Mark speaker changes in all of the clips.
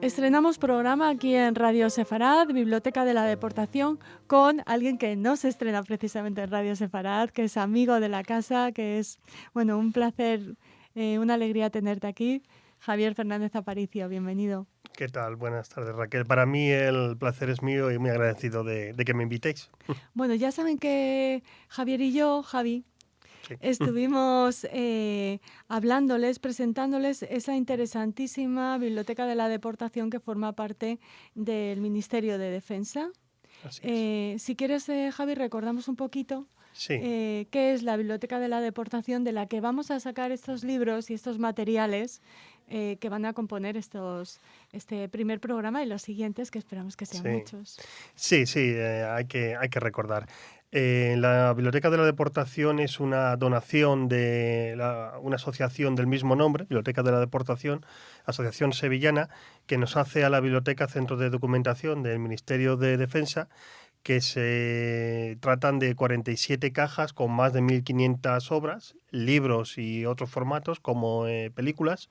Speaker 1: Estrenamos programa aquí en Radio Sefarad, Biblioteca de la Deportación, con alguien que no se estrena precisamente en Radio Sefarad, que es amigo de la casa, que es, bueno, un placer, una alegría tenerte aquí. Javier Fernández Aparicio, bienvenido.
Speaker 2: ¿Qué tal? Buenas tardes, Raquel. Para mí el placer es mío y muy agradecido de que me invitéis.
Speaker 1: Bueno, ya saben que Javier y yo, Javi,
Speaker 2: Sí.
Speaker 1: estuvimos hablándoles, presentándoles esa interesantísima Biblioteca de la Deportación que forma parte del Ministerio de Defensa.
Speaker 2: Así es.
Speaker 1: Si quieres, Javi, recordamos un poquito
Speaker 2: Sí.
Speaker 1: qué es la Biblioteca de la Deportación, de la que vamos a sacar estos libros y estos materiales que van a componer este primer programa y los siguientes, que esperamos que sean muchos.
Speaker 2: Sí, hay que recordar. La Biblioteca de la Deportación es una donación de una asociación del mismo nombre, Biblioteca de la Deportación, asociación sevillana, que nos hace a la Biblioteca Centro de Documentación del Ministerio de Defensa, que se tratan de 47 cajas con más de 1.500 obras, libros y otros formatos como películas,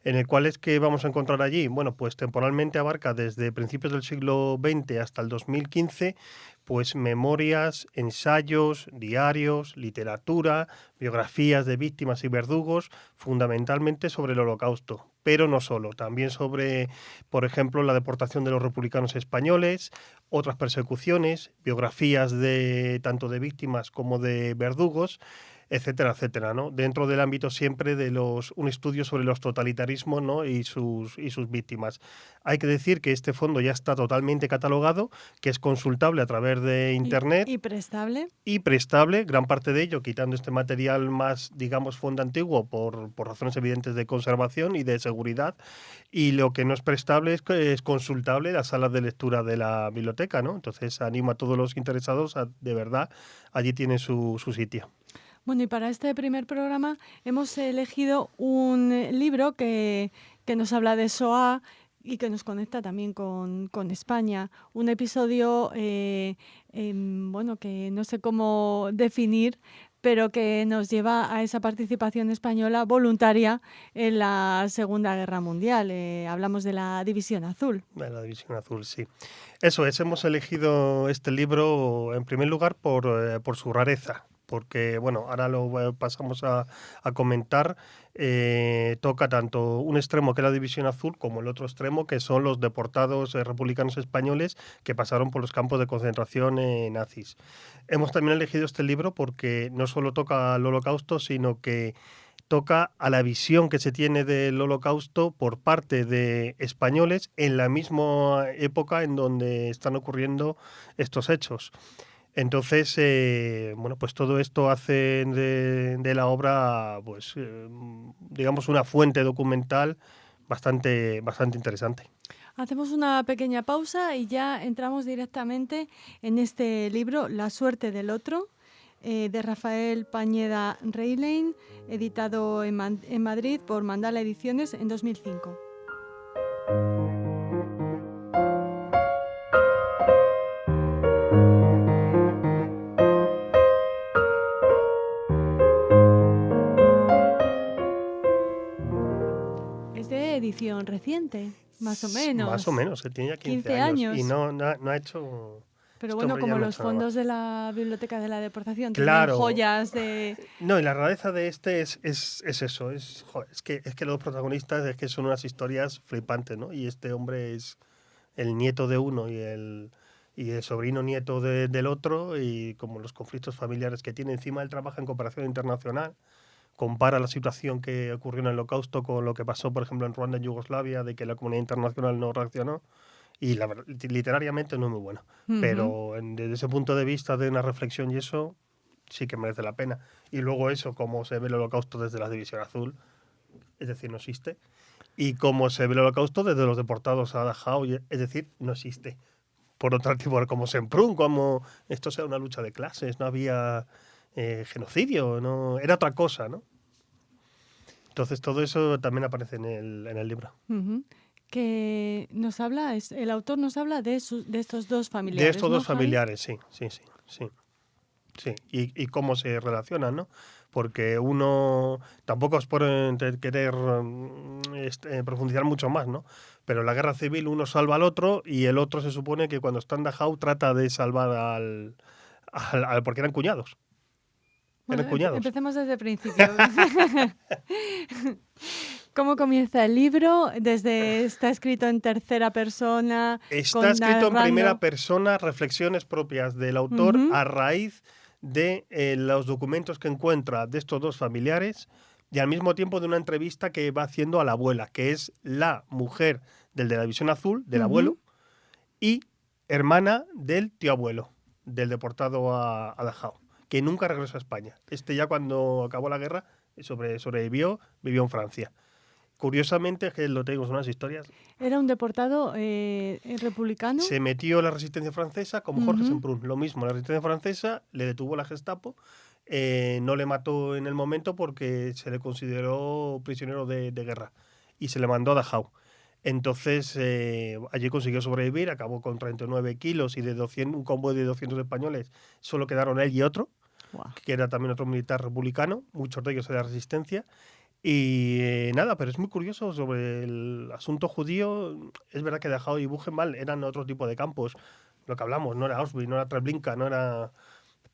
Speaker 2: en el cual es que vamos a encontrar allí. Bueno, pues temporalmente abarca desde principios del siglo XX hasta el 2015, pues memorias, ensayos, diarios, literatura, biografías de víctimas y verdugos, fundamentalmente sobre el Holocausto, pero no solo, también sobre, por ejemplo, la deportación de los republicanos españoles, otras persecuciones, biografías de tanto de víctimas como de verdugos, etcétera, etcétera, ¿no? Dentro del ámbito siempre de un estudio sobre los totalitarismos, ¿no? y sus víctimas. Hay que decir que este fondo ya está totalmente catalogado, que es consultable a través de internet.
Speaker 1: ¿Y prestable?
Speaker 2: Y prestable, gran parte de ello, quitando este material más, digamos, fondo antiguo por razones evidentes de conservación y de seguridad. Y lo que no es prestable es consultable las salas de lectura de la biblioteca, ¿no? Entonces animo a todos los interesados, de verdad, allí tienen su sitio.
Speaker 1: Bueno, y para este primer programa hemos elegido un libro que nos habla de Shoah y que nos conecta también con España. Un episodio, bueno, que no sé cómo definir, pero que nos lleva a esa participación española voluntaria en la Segunda Guerra Mundial. Hablamos de la División Azul.
Speaker 2: De la División Azul, sí. Eso es, hemos elegido este libro en primer lugar por su rareza, porque, bueno, ahora lo pasamos a comentar. Toca tanto un extremo que es la División Azul como el otro extremo que son los deportados republicanos españoles que pasaron por los campos de concentración nazis. Hemos también elegido este libro porque no solo toca el Holocausto, sino que toca a la visión que se tiene del Holocausto por parte de españoles en la misma época en donde están ocurriendo estos hechos. Entonces, bueno, pues todo esto hace de la obra, pues, digamos, una fuente documental bastante interesante.
Speaker 1: Hacemos una pequeña pausa y ya entramos directamente en este libro, La suerte del otro, de Rafael Pañeda Reilein, editado en Madrid por Mandala Ediciones en 2005. Es de edición reciente, más o menos.
Speaker 2: Más o menos, tiene ya 15
Speaker 1: años.
Speaker 2: Y no ha hecho...
Speaker 1: Pero bueno, como los fondos de la Biblioteca de la Deportación
Speaker 2: claro,
Speaker 1: tienen joyas de...
Speaker 2: No, y la rareza de este es eso, es que los protagonistas es que son unas historias flipantes, ¿no? Y este hombre es el nieto de uno y el sobrino nieto del otro, y como los conflictos familiares que tiene. Encima él trabaja en cooperación internacional, compara la situación que ocurrió en el Holocausto con lo que pasó, por ejemplo, en Ruanda, en Yugoslavia, de que la comunidad internacional no reaccionó. Y literariamente no es muy bueno. Pero desde ese punto de vista de una reflexión y eso, sí que merece la pena. Y luego eso, cómo se ve el Holocausto desde la División Azul, es decir, no existe. Y cómo se ve el Holocausto desde los deportados a Dachau, es decir, no existe. Por otro tipo, como Semprún, como esto sea una lucha de clases, no había genocidio, no era otra cosa, ¿no? Entonces todo eso también aparece en el libro.
Speaker 1: Que nos habla, el autor nos habla de estos dos familiares.
Speaker 2: De estos dos familiares, sí. Sí, y cómo se relacionan, ¿no? Porque uno, tampoco es por querer profundizar mucho más, ¿no? Pero en la guerra civil uno salva al otro y el otro se supone que cuando está en Dachau trata de salvar porque eran cuñados.
Speaker 1: Bueno,
Speaker 2: Eran cuñados.
Speaker 1: empecemos desde el principio. ¿Cómo comienza el libro? Está escrito en tercera persona,
Speaker 2: Está escrito en primera
Speaker 1: narrando.
Speaker 2: persona, reflexiones propias del autor
Speaker 1: Ujú,
Speaker 2: a raíz de los documentos que encuentra de estos dos familiares y al mismo tiempo de una entrevista que va haciendo a la abuela, que es la mujer del de la División Azul, del
Speaker 1: ujú.
Speaker 2: abuelo, y hermana del tío abuelo, del deportado a Dachau, que nunca regresó a España. Este ya cuando acabó la guerra sobrevivió, vivió en Francia. Curiosamente, es que lo tengo, son unas historias.
Speaker 1: Era un deportado republicano.
Speaker 2: Se metió en la resistencia francesa como Jorge
Speaker 1: Ujú,
Speaker 2: Semprún. Lo mismo, la resistencia francesa le detuvo la Gestapo. No le mató en el momento porque se le consideró prisionero de guerra y se le mandó a Dachau. Entonces, allí consiguió sobrevivir, acabó con 39 kilos y de 200, un convoy de 200 españoles. Solo quedaron él y otro,
Speaker 1: guau.
Speaker 2: que era también otro militar republicano, muchos de ellos de la resistencia. Y nada, pero es muy curioso sobre el asunto judío. Es verdad que Dachau y Buchenwald eran otro tipo de campos. Lo que hablamos, no era Auschwitz, no era Treblinka, no era...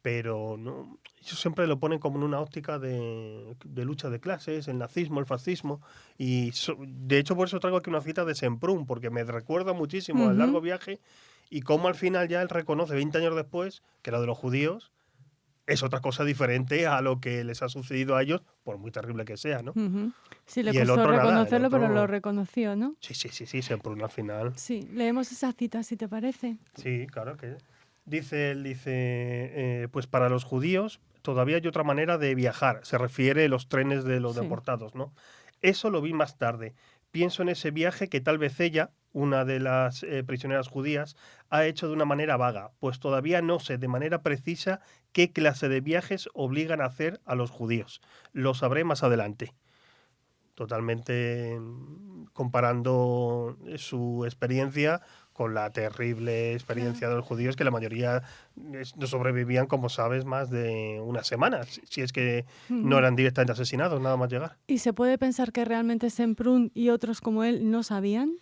Speaker 2: Pero no, ellos siempre lo ponen como en una óptica de lucha de clases, el nazismo, el fascismo. Y de hecho por eso traigo aquí una cita de Semprún, porque me recuerda muchísimo al largo
Speaker 1: Ujú,
Speaker 2: viaje y cómo al final ya él reconoce, 20 años después, que lo de los judíos es otra cosa diferente a lo que les ha sucedido a ellos, por muy terrible que sea, ¿no?
Speaker 1: ujú. Sí, le
Speaker 2: Y el
Speaker 1: costó
Speaker 2: otro nada, el
Speaker 1: reconocerlo, pero lo
Speaker 2: otro...
Speaker 1: reconoció, ¿no?
Speaker 2: Sí, Semprún al final.
Speaker 1: Sí, leemos esa cita, si te parece.
Speaker 2: Sí, claro que... Dice él, pues para los judíos todavía hay otra manera de viajar. Se refiere a los trenes de los
Speaker 1: Sí.
Speaker 2: deportados, ¿no? Eso lo vi más tarde. Pienso en ese viaje que tal vez ella, una de las prisioneras judías, ha hecho de una manera vaga, pues todavía no sé de manera precisa qué clase de viajes obligan a hacer a los judíos. Lo sabré más adelante. Totalmente comparando su experiencia con la terrible
Speaker 1: Claro.
Speaker 2: experiencia de los judíos, que la mayoría no sobrevivían, como sabes, más de una semana, si es que no
Speaker 1: Ujú.
Speaker 2: eran directamente asesinados, nada más llegar.
Speaker 1: ¿Y se puede pensar que realmente Semprún y otros como él no sabían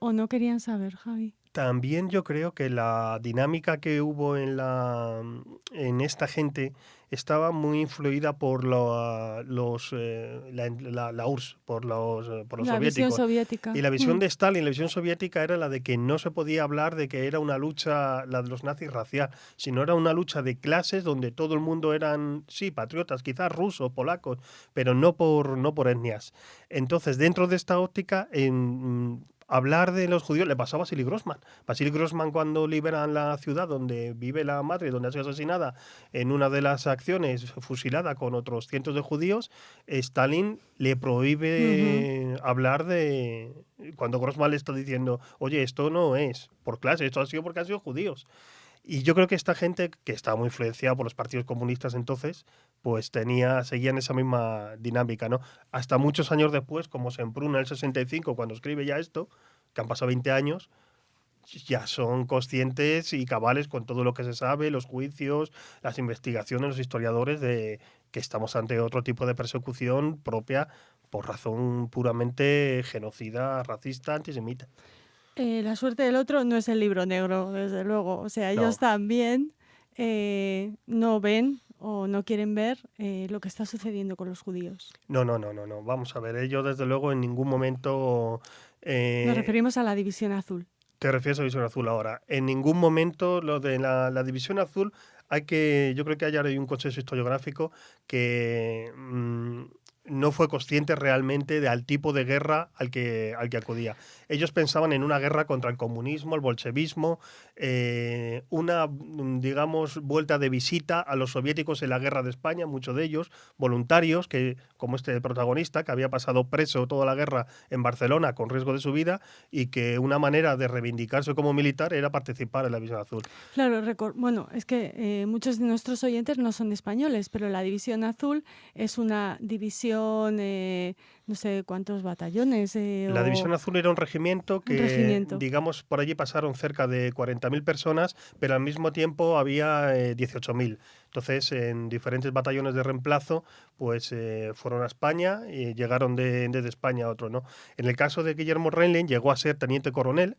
Speaker 1: o no querían saber, Javi?
Speaker 2: También yo creo que la dinámica que hubo en esta gente estaba muy influida por la URSS, por los
Speaker 1: La visión
Speaker 2: soviéticos. Y
Speaker 1: soviética.
Speaker 2: la visión
Speaker 1: Mm,
Speaker 2: de Stalin, la visión soviética, era la de que no se podía hablar de que era una lucha, la de los nazis, racial, sino era una lucha de clases donde todo el mundo eran, sí, patriotas, quizás rusos, polacos, pero no por etnias. Entonces, dentro de esta óptica, hablar de los judíos le pasó a Vasily Grossman. Vasily Grossman, cuando liberan la ciudad donde vive la madre, donde ha sido asesinada en una de las acciones, fusilada con otros cientos de judíos, Stalin le
Speaker 1: ujú.
Speaker 2: prohíbe hablar de... Cuando Grossman le está diciendo, oye, esto no es por clase, esto ha sido porque han sido judíos. Y yo creo que esta gente, que estaba muy influenciada por los partidos comunistas entonces, pues seguían esa misma dinámica, ¿no? Hasta muchos años después, como Semprún en el 65, cuando escribe ya esto, que han pasado 20 años, ya son conscientes y cabales con todo lo que se sabe, los juicios, las investigaciones, los historiadores, de que estamos ante otro tipo de persecución propia por razón puramente genocida, racista, antisemita.
Speaker 1: La suerte del otro no es el libro negro, desde luego. O sea, ellos
Speaker 2: No,
Speaker 1: también no ven o no quieren ver lo que está sucediendo con los judíos.
Speaker 2: no. Vamos a ver, ellos desde luego en ningún momento
Speaker 1: Nos
Speaker 2: eh,
Speaker 1: referimos a la División Azul.
Speaker 2: te refieres a División Azul ahora. En ningún momento lo de la División Azul yo creo que hay un consenso historiográfico que no fue consciente realmente del tipo de guerra al que acudía. Ellos pensaban en una guerra contra el comunismo, el bolchevismo, una, digamos, vuelta de visita a los soviéticos en la guerra de España, muchos de ellos voluntarios, que como este protagonista, que había pasado preso toda la guerra en Barcelona con riesgo de su vida, y que una manera de reivindicarse como militar era participar en la División Azul.
Speaker 1: Claro, bueno, es que muchos de nuestros oyentes no son españoles, pero la División Azul es una división división, no sé cuántos batallones.
Speaker 2: La División Azul era un regimiento que,
Speaker 1: regimiento.
Speaker 2: digamos, por allí pasaron cerca de 40.000 personas, pero al mismo tiempo había 18.000. Entonces, en diferentes batallones de reemplazo, pues fueron a España y llegaron desde España a otro, ¿no? En el caso de Guillermo Reinlen, llegó a ser teniente coronel.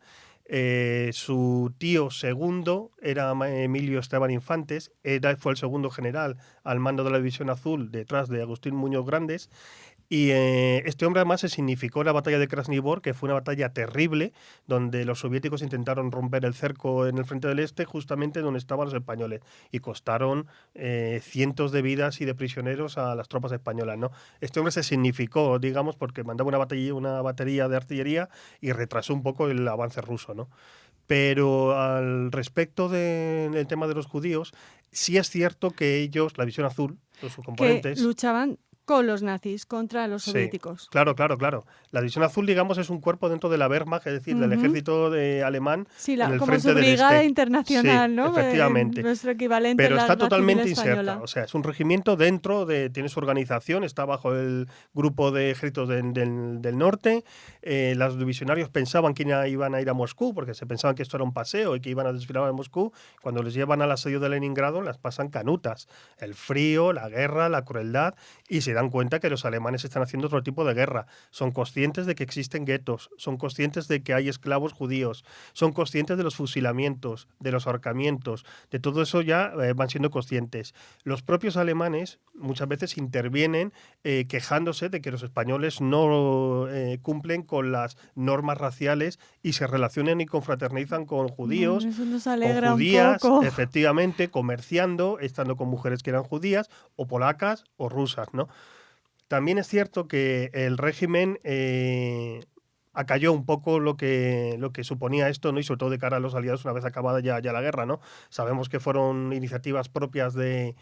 Speaker 2: Su tío segundo era Emilio Esteban Infantes, fue el segundo general al mando de la División Azul detrás de Agustín Muñoz Grandes. Y este hombre además se significó la batalla de Krasnivor, que fue una batalla terrible, donde los soviéticos intentaron romper el cerco en el frente del este, justamente donde estaban los españoles, y costaron cientos de vidas y de prisioneros a las tropas españolas, ¿no? Este hombre se significó, digamos, porque mandaba una batería de artillería y retrasó un poco el avance ruso, ¿no? Pero al respecto del tema de los judíos, sí es cierto que ellos, la División Azul, los
Speaker 1: Que
Speaker 2: componentes...
Speaker 1: luchaban con los nazis contra los
Speaker 2: Sí,
Speaker 1: soviéticos.
Speaker 2: claro. La División Azul, digamos, es un cuerpo dentro de la Wehrmacht, es decir, del ejército alemán
Speaker 1: Sí,
Speaker 2: en el
Speaker 1: como
Speaker 2: frente
Speaker 1: su
Speaker 2: del
Speaker 1: brigada
Speaker 2: este.
Speaker 1: internacional,
Speaker 2: Sí,
Speaker 1: ¿no?
Speaker 2: efectivamente.
Speaker 1: Nuestro equivalente
Speaker 2: Pero
Speaker 1: en la
Speaker 2: está
Speaker 1: Guerra Civil
Speaker 2: totalmente
Speaker 1: Española.
Speaker 2: inserta. O sea, es un regimiento dentro tiene su organización, está bajo el grupo de ejércitos del norte. Los divisionarios pensaban que iban a ir a Moscú, porque se pensaban que esto era un paseo y que iban a desfilar en Moscú. Cuando les llevan al asedio de Leningrado, las pasan canutas. El frío, la guerra, la crueldad, y se dan cuenta que los alemanes están haciendo otro tipo de guerra. Son conscientes de que existen guetos, son conscientes de que hay esclavos judíos, son conscientes de los fusilamientos, de los ahorcamientos, de todo eso ya van siendo conscientes. Los propios alemanes muchas veces intervienen quejándose de que los españoles no cumplen con las normas raciales y se relacionan y confraternizan con judíos,
Speaker 1: Eso nos
Speaker 2: con
Speaker 1: alegra
Speaker 2: judías,
Speaker 1: un poco.
Speaker 2: efectivamente, comerciando, estando con mujeres que eran judías, o polacas, o rusas, ¿no? También es cierto que el régimen acalló un poco lo que suponía esto, ¿no? Y sobre todo de cara a los aliados una vez acabada ya la guerra, ¿no? Sabemos que fueron iniciativas propias de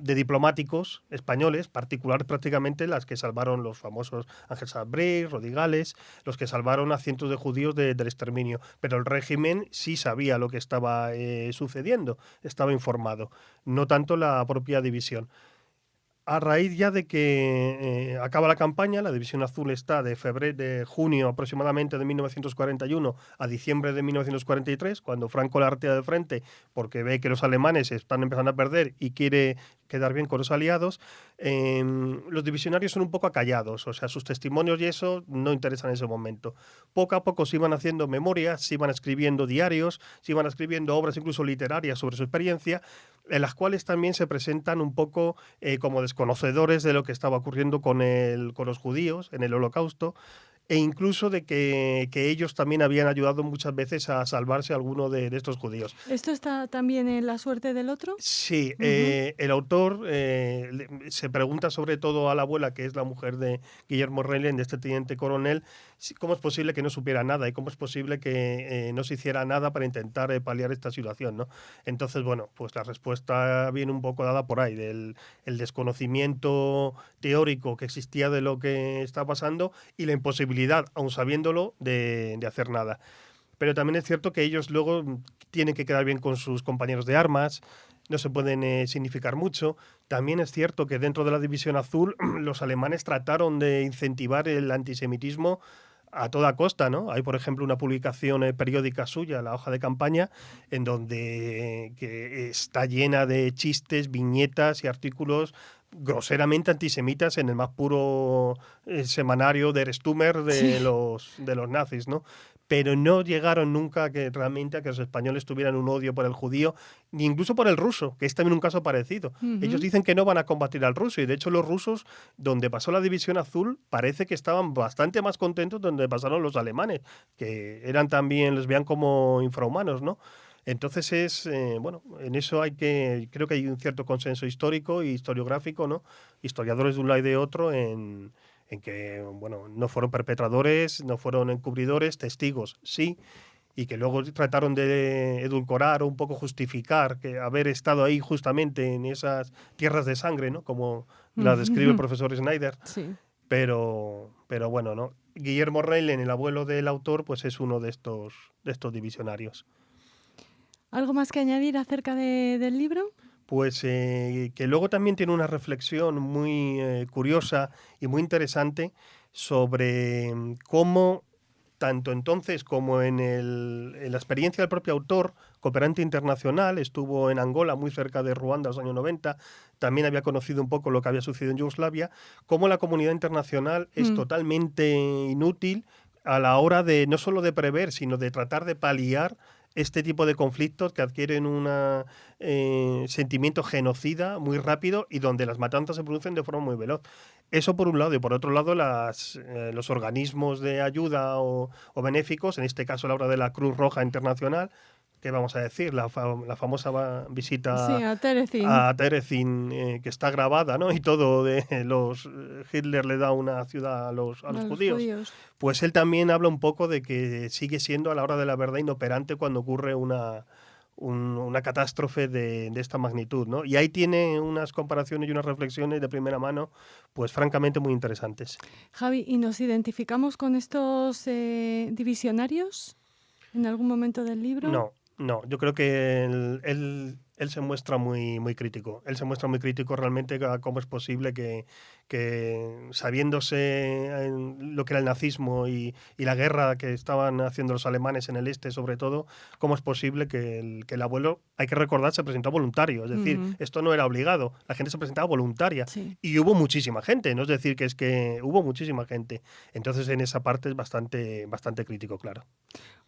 Speaker 2: diplomáticos españoles, particulares prácticamente las que salvaron los famosos Ángel Sabriz, Rodigales, los que salvaron a cientos de judíos del exterminio. Pero el régimen sí sabía lo que estaba sucediendo, estaba informado, no tanto la propia división. A raíz ya de que acaba la campaña, la División Azul está de junio aproximadamente de 1941 a diciembre de 1943, cuando Franco la retira del frente porque ve que los alemanes están empezando a perder y quiere quedar bien con los aliados. Los divisionarios son un poco acallados, o sea, sus testimonios y eso no interesan en ese momento. Poco a poco se iban haciendo memorias, se iban escribiendo diarios, se iban escribiendo obras incluso literarias sobre su experiencia, en las cuales también se presentan un poco como desconocedores de lo que estaba ocurriendo con los judíos en el Holocausto, e incluso de que ellos también habían ayudado muchas veces a salvarse a alguno de estos judíos.
Speaker 1: ¿Esto está también en La suerte del otro?
Speaker 2: Sí, el autor se pregunta sobre todo a la abuela, que es la mujer de Guillermo Reylen, de este teniente coronel, cómo es posible que no supiera nada y cómo es posible que no se hiciera nada para intentar paliar esta situación, ¿no? Entonces, bueno, pues la respuesta viene un poco dada por ahí, del el desconocimiento teórico que existía de lo que está pasando y la imposibilidad, aun sabiéndolo, de hacer nada. Pero también es cierto que ellos luego tienen que quedar bien con sus compañeros de armas, no se pueden significar mucho. También es cierto que dentro de la División Azul los alemanes trataron de incentivar el antisemitismo a toda costa, ¿no? Hay, por ejemplo, una publicación periódica suya, la hoja de campaña, en donde que está llena de chistes, viñetas y artículos groseramente antisemitas en el más puro semanario de Stumer de los nazis, ¿no? Pero no llegaron nunca a que los españoles tuvieran un odio por el judío, ni incluso por el ruso, que es también un caso parecido. Ellos dicen que no van a combatir al ruso, y de hecho los rusos, donde pasó la División Azul, parece que estaban bastante más contentos donde pasaron los alemanes, que eran también, les veían como infrahumanos, ¿no? Entonces bueno, en eso creo que hay un cierto consenso histórico y historiográfico, ¿no? Historiadores de un lado y de otro en que, bueno, no fueron perpetradores, no fueron encubridores, testigos, sí, y que luego trataron de edulcorar o un poco justificar que haber estado ahí justamente en esas tierras de sangre, ¿no? Como la describe el profesor Schneider.
Speaker 1: Sí.
Speaker 2: Pero bueno, ¿no? Guillermo Reylen, el abuelo del autor, pues es uno de estos divisionarios.
Speaker 1: ¿Algo más que añadir acerca del libro?
Speaker 2: pues que luego también tiene una reflexión muy curiosa y muy interesante sobre cómo, tanto entonces como en la experiencia del propio autor, cooperante internacional, estuvo en Angola, muy cerca de Ruanda, en los años 90, también había conocido un poco lo que había sucedido en Yugoslavia, cómo la comunidad internacional es totalmente inútil a la hora de no solo de prever, sino de tratar de paliar este tipo de conflictos que adquieren un sentimiento genocida muy rápido y donde las matanzas se producen de forma muy veloz. Eso por un lado, y por otro lado los organismos de ayuda o benéficos, en este caso la obra de la Cruz Roja Internacional, ¿qué vamos a decir? La famosa visita
Speaker 1: Sí, a Terezín.
Speaker 2: a Terezín, que está grabada, ¿no? Y todo de Hitler le da una ciudad a los judíos. Pues él también habla un poco de que sigue siendo a la hora de la verdad inoperante cuando ocurre una catástrofe de esta magnitud, ¿no? Y ahí tiene unas comparaciones y unas reflexiones de primera mano, pues francamente muy interesantes.
Speaker 1: Javi, ¿y nos identificamos con estos divisionarios en algún momento del libro?
Speaker 2: No, yo creo que él se muestra muy, muy crítico. Él se muestra muy crítico realmente a cómo es posible que sabiéndose lo que era el nazismo y la guerra que estaban haciendo los alemanes en el este, sobre todo, cómo es posible que el abuelo, hay que recordar, se presentó voluntario. Es decir, esto no era obligado. La gente se presentaba voluntaria.
Speaker 1: Sí.
Speaker 2: Y hubo muchísima gente, no es decir que es que hubo muchísima gente. Entonces, en esa parte es bastante, bastante crítico, claro.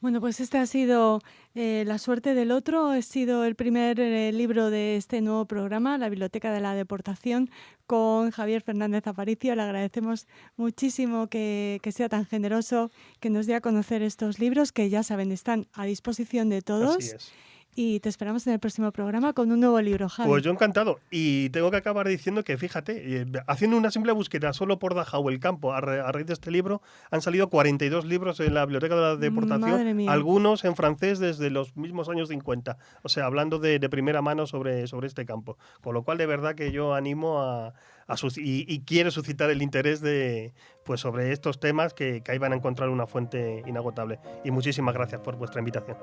Speaker 1: Bueno, pues este ha sido La suerte del otro. Ha sido el primer libro de este nuevo programa, La Biblioteca de la Deportación, con Javier Fernández Aparicio. Le agradecemos muchísimo que sea tan generoso, que nos dé a conocer estos libros, que ya saben, están a disposición de todos.
Speaker 2: Así es.
Speaker 1: Y te esperamos en el próximo programa con un nuevo libro, Javi.
Speaker 2: Pues yo encantado. Y tengo que acabar diciendo que, fíjate, haciendo una simple búsqueda solo por Dachau, el campo, a raíz de este libro, han salido 42 libros en la Biblioteca de la Deportación,
Speaker 1: Madre mía.
Speaker 2: algunos en francés desde los mismos años 50. O sea, hablando de primera mano sobre este campo. Con lo cual, de verdad que yo animo y quiero suscitar el interés pues sobre estos temas que ahí van a encontrar una fuente inagotable. Y muchísimas gracias por vuestra invitación.